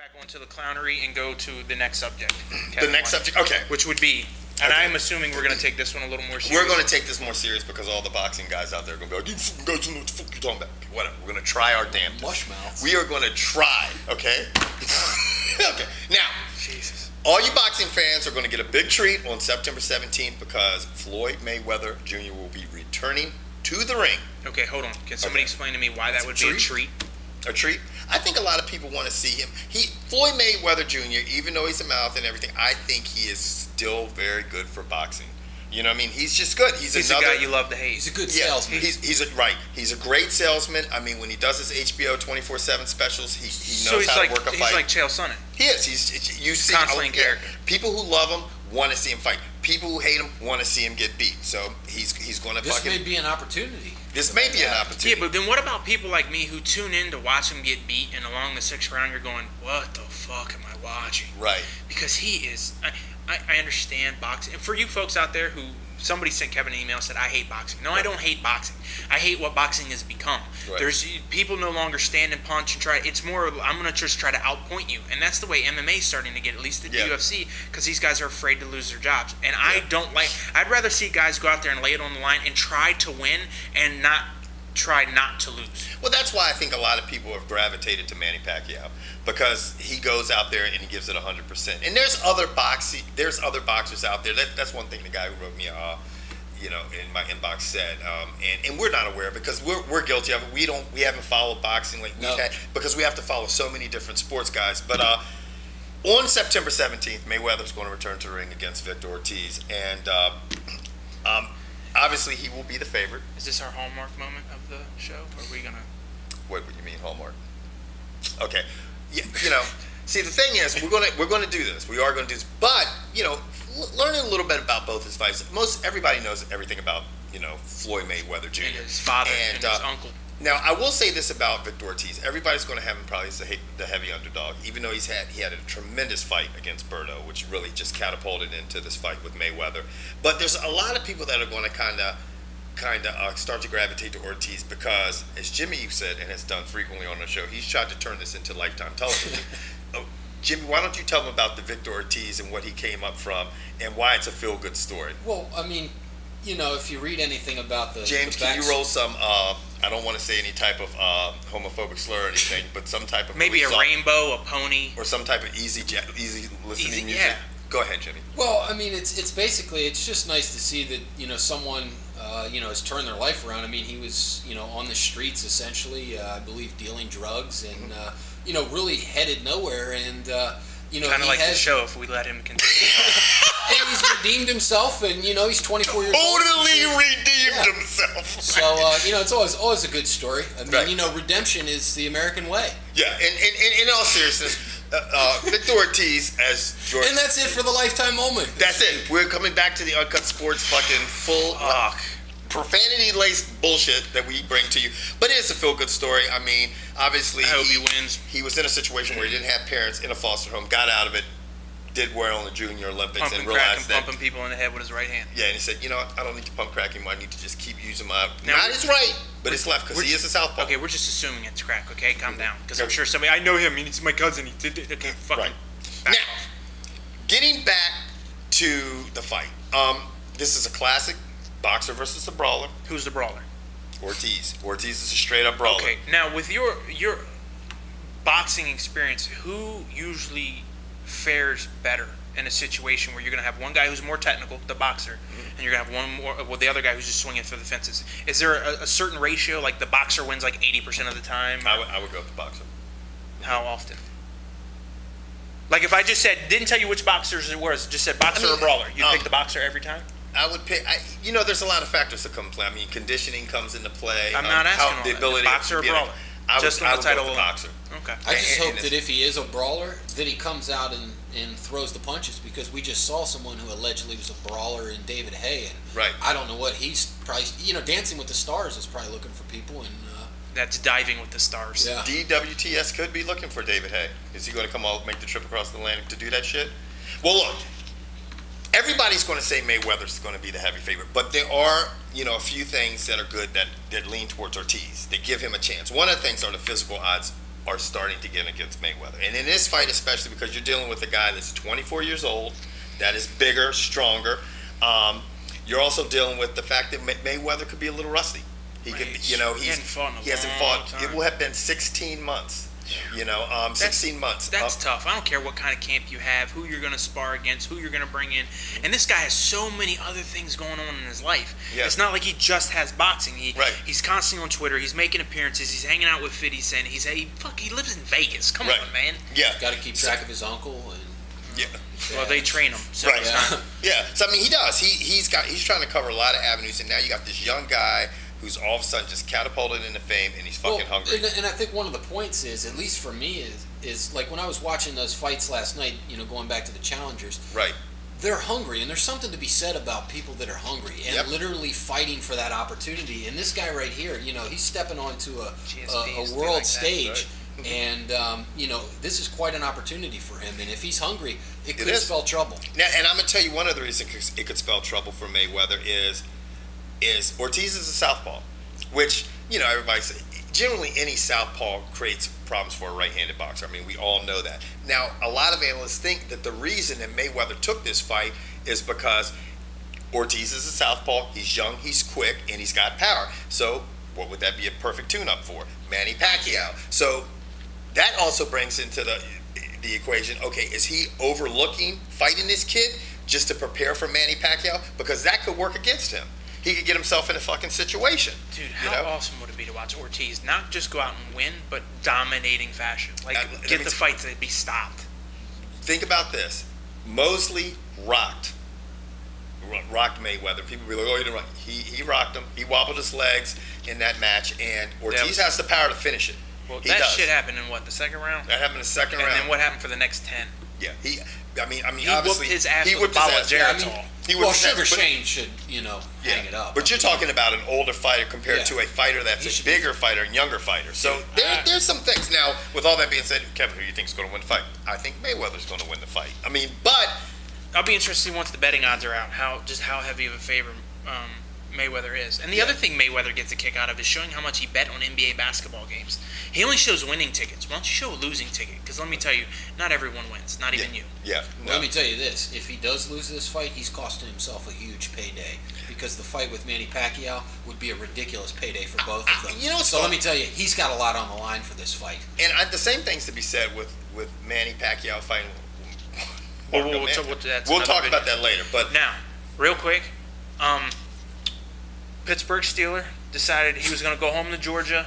tackle into the clownery and go to the next subject. The next subject, okay. Which would be, and I'm assuming we're going to take this one a little more serious. We're going to take this more serious because all the boxing guys out there are going to be like, you guys don't know what the fuck you're talking about. Whatever. We're going to try our damnedest. Mushmouths. We are going to try, okay? Okay. Now, Jesus. All you boxing fans are going to get a big treat on September 17th because Floyd Mayweather Jr. will be returning to the ring. Okay, hold on. Can somebody explain to me why that would be a treat? A treat? I think a lot of people want to see him. Floyd Mayweather Jr., even though he's a mouth and everything, I think he is still very good for boxing. You know what I mean? He's just good. He's a guy you love to hate. He's a good salesman. He's a great salesman. I mean, when he does his HBO 24/7 specials, he knows how to work a fight. He's like Chael Sonnen. He is. You see constantly in character. People who love him want to see him fight. People who hate him want to see him get beat. So he's going to fucking. This may be an opportunity. This may be an opportunity. Yeah, but then what about people like me who tune in to watch him get beat, and along the 6th round you're going, what the fuck am I watching? Right. Because he is. I understand boxing. And for you folks out there who. Somebody sent Kevin an email and said, I hate boxing. No, I don't hate boxing. I hate what boxing has become. Right. There's people no longer stand and punch and try. It's more, I'm going to just try to outpoint you. And that's the way MMA is starting to get, at least the UFC, because these guys are afraid to lose their jobs. And I don't like, I'd rather see guys go out there and lay it on the line and try to win and not try not to lose. Well, that's why I think a lot of people have gravitated to Manny Pacquiao, because he goes out there and he gives it 100%. And there's other boxers out there. That's one thing the guy who wrote me, in my inbox said, and we're not aware because we're guilty of it. We haven't followed boxing like we've had because we have to follow so many different sports guys. But on September 17th, Mayweather's going to return to the ring against Victor Ortiz, and obviously he will be the favorite. Is this our hallmark moment of the show? Or are we gonna? What do you mean hallmark? Okay, yeah, see the thing is we're gonna do this. We are gonna do this, but learning a little bit about both his fights. Everybody knows everything about Floyd Mayweather Jr. and his father and his uncle. Now I will say this about Victor Ortiz. Everybody's going to have him probably as the heavy underdog, even though he had a tremendous fight against Berto, which really just catapulted into this fight with Mayweather. But there's a lot of people that are going to kind of start to gravitate to Ortiz because, as Jimmy said and has done frequently on the show, he's tried to turn this into Lifetime television. Jimmy, why don't you tell them about the Victor Ortiz and what he came up from and why it's a feel-good story? Well, I mean, if you read anything about the James, can you roll some? I don't want to say any type of homophobic slur or anything, but some type of maybe a rainbow, a pony, or some type of easy listening music. Yeah. Go ahead, Jimmy. Well, I mean, it's basically it's just nice to see that someone has turned their life around. I mean, he was on the streets essentially, I believe, dealing drugs and really headed nowhere and. Kind of like the show if we let him continue. And he's redeemed himself, and he's 24 years old. Totally redeemed himself. So it's always a good story. I mean, redemption is the American way. Yeah, and in all seriousness, Victor Ortiz as George. And that's it for the Lifetime moment. That's it. We're coming back to the Uncut Sports fucking full profanity-laced bullshit that we bring to you. But it's a feel-good story. I mean, obviously, I hope he wins. He was in a situation where he didn't have parents in a foster home, got out of it, did well in the Junior Olympics, and realized that pumping people in the head with his right hand. Yeah, and he said, I don't need to pump crack anymore. I need to just keep using my not his right, but his left, because he is a southpaw. Okay, we're just assuming it's crack. Okay, calm down, because I'm sure somebody. I know him. He's my cousin. He did it. Okay, fucking. Right. Now, getting back to the fight. This is a classic. Boxer versus a brawler. Who's the brawler? Ortiz. Ortiz is a straight up brawler. Okay, now with your boxing experience, who usually fares better in a situation where you're going to have one guy who's more technical, the boxer, and you're going to have the other guy who's just swinging for the fences? Is there a certain ratio, like the boxer wins like 80% of the time? I would go with the boxer. How often? Like if I just didn't tell you which boxers it was, just said boxer or brawler, you'd pick the boxer every time? I would pick. There's a lot of factors that come into play. I mean, conditioning comes into play. I'm not asking the ability boxer or brawler. Just on the title of boxer. Okay. I just hope that if he is a brawler, that he comes out and throws the punches, because we just saw someone who allegedly was a brawler in David Hay, and right. I don't know what he's probably. Dancing with the Stars is probably looking for people, and that's Diving with the Stars. Yeah. DWTS could be looking for David Hay. Is he going to come out make the trip across the Atlantic to do that shit? Well, look. Everybody's going to say Mayweather's going to be the heavy favorite, but there are, a few things that are good that lean towards Ortiz. They give him a chance. One of the things are the physical odds are starting to get against Mayweather. And in this fight especially, because you're dealing with a guy that's 24 years old, that is bigger, stronger. You're also dealing with the fact that Mayweather could be a little rusty. He could, he hasn't fought. It will have been 16 months. 16 months. That's tough. I don't care what kind of camp you have, who you're going to spar against, who you're going to bring in. And this guy has so many other things going on in his life. Yeah. It's not like he just has boxing. He's constantly on Twitter. He's making appearances. He's hanging out with 50 Cent. He lives in Vegas. Come on, man. Yeah. He's got to keep track of his uncle. And well, they train him. So right. Yeah. So I mean, he does. He's trying to cover a lot of avenues, and now you got this young guy who's all of a sudden just catapulted into fame, and he's fucking hungry. And I think one of the points is, at least for me, is like when I was watching those fights last night, going back to the challengers. Right. They're hungry, and there's something to be said about people that are hungry and literally fighting for that opportunity. And this guy right here, he's stepping onto a world stage. Right. And, this is quite an opportunity for him. And if he's hungry, it could spell trouble. Now, and I'm going to tell you one other reason it could spell trouble for Mayweather is Ortiz is a southpaw, which, everybody says, generally any southpaw creates problems for a right-handed boxer. I mean, we all know that. Now, a lot of analysts think that the reason that Mayweather took this fight is because Ortiz is a southpaw, he's young, he's quick, and he's got power. So what would that be a perfect tune-up for? Manny Pacquiao. So that also brings into the equation, okay, is he overlooking fighting this kid just to prepare for Manny Pacquiao? Because that could work against him. He could get himself in a fucking situation. Dude, how awesome would it be to watch Ortiz not just go out and win, but dominating fashion? Like, get the fight to be stopped. Think about this. Mosley rocked Mayweather. People be like, oh, he didn't rock. He rocked him. He wobbled his legs in that match, and Ortiz has the power to finish it. Well, that shit happened in what, the second round? That happened in the second round. And then what happened for the next 10? Yeah, he obviously whooped his ass with a bottle of Geritol. Sugar Shane should, hang it up. But you're talking about an older fighter compared to a fighter that's a bigger fighter and younger fighter. So there's some things. Now, with all that being said, Kevin, who do you think is going to win the fight? I think Mayweather's going to win the fight. I mean, but I'll be interested once the betting odds are out, how heavy of a favor Mayweather is. And the other thing Mayweather gets a kick out of is showing how much he bet on NBA basketball games. He only shows winning tickets. Why don't you show a losing ticket? Because let me tell you, not everyone wins, not even you. Yeah. No. Let me tell you this. If he does lose this fight, he's costing himself a huge payday. Because the fight with Manny Pacquiao would be a ridiculous payday for both of them. So let me tell you, he's got a lot on the line for this fight. And the same thing's to be said with Manny Pacquiao fighting. We'll talk about that later. But now, real quick, Pittsburgh Steeler decided he was going to go home to Georgia,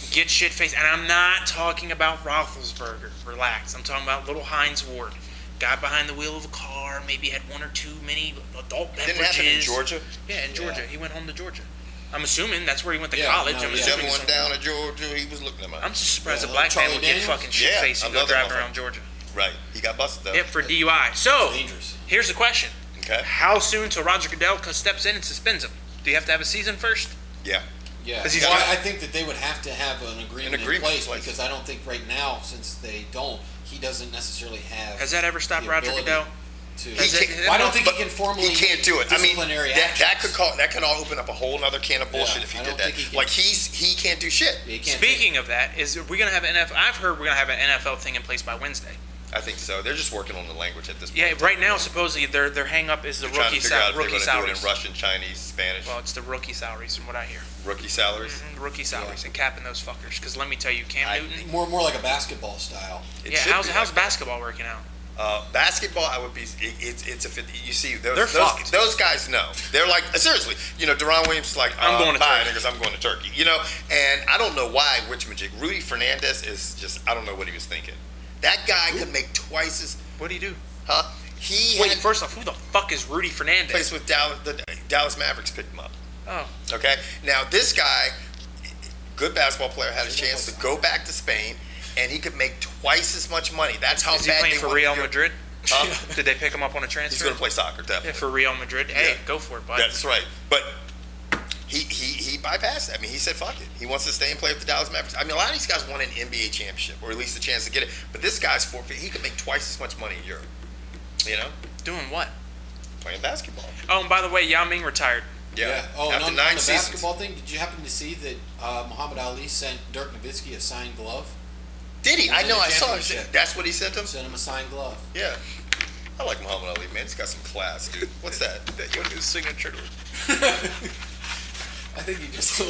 get shit-faced. And I'm not talking about Roethlisberger. Relax. I'm talking about little Heinz Ward. Guy behind the wheel of a car, maybe had one or two many adult beverages. Didn't happen in Georgia? Yeah, in Georgia. He went home to Georgia. I'm assuming that's where he went to college. I'm assuming he went down to Georgia. He was looking at him. I'm just surprised a black man would get fucking shit-faced and go driving around Georgia. Right. He got busted, though. Yep, for DUI. So, here's the question. Okay. How soon till Roger Goodell steps in and suspends him? Do you have to have a season first? Yeah. Yeah. I think that they would have to have an agreement in place because I don't think right now, since they don't, he doesn't necessarily have. Has that ever stopped Roger Goodell? I don't think he can formally. He can't do it. I mean, that could all open up a whole other can of bullshit if he did that. He can't do shit. Speaking of that, are we gonna have an NFL? I've heard we're gonna have an NFL thing in place by Wednesday. I think so. They're just working on the language at this point. Yeah, right now supposedly their hang up is the rookie salaries. They're going to do it in Russian, Chinese, Spanish. Well, it's the rookie salaries from what I hear. Rookie salaries? Mm-hmm, rookie salaries and capping those fuckers. Because let me tell you, Cam Newton. More like a basketball style. How's basketball working out? Basketball, I would be. It's a 50. You see, they're fucked. Those guys know. They're like seriously. Deron Williams is like, I'm going to Turkey. Because I'm going to Turkey. And I don't know why. Rudy Fernandez is just. I don't know what he was thinking. That guy could make twice as. What did he do? Huh? First off, who the fuck is Rudy Fernandez? Plays with Dallas. The Dallas Mavericks picked him up. Oh. Okay. Now this guy, good basketball player, had a chance to go back to Spain, and he could make twice as much money. That's how bad they want. Is he playing for Real Madrid? Did they pick him up on a transfer? He's going to play soccer, definitely. Yeah, for Real Madrid. Hey, go for it, bud. That's right. But he bypassed that. I mean, he said, fuck it. He wants to stay and play with the Dallas Mavericks. I mean, a lot of these guys won an NBA championship, or at least a chance to get it. But this guy's forfeit. He could make twice as much money in Europe. Doing what? Playing basketball. Oh, and by the way, Yao Ming retired. Yeah. Oh, and on the basketball thing, did you happen to see that Muhammad Ali sent Dirk Nowitzki a signed glove? Did he? I know. I saw him. Championship. That's what he sent him. Sent him a signed glove. Yeah. I like Muhammad Ali, man. He's got some class, dude. What's that? That your new signature. I think he just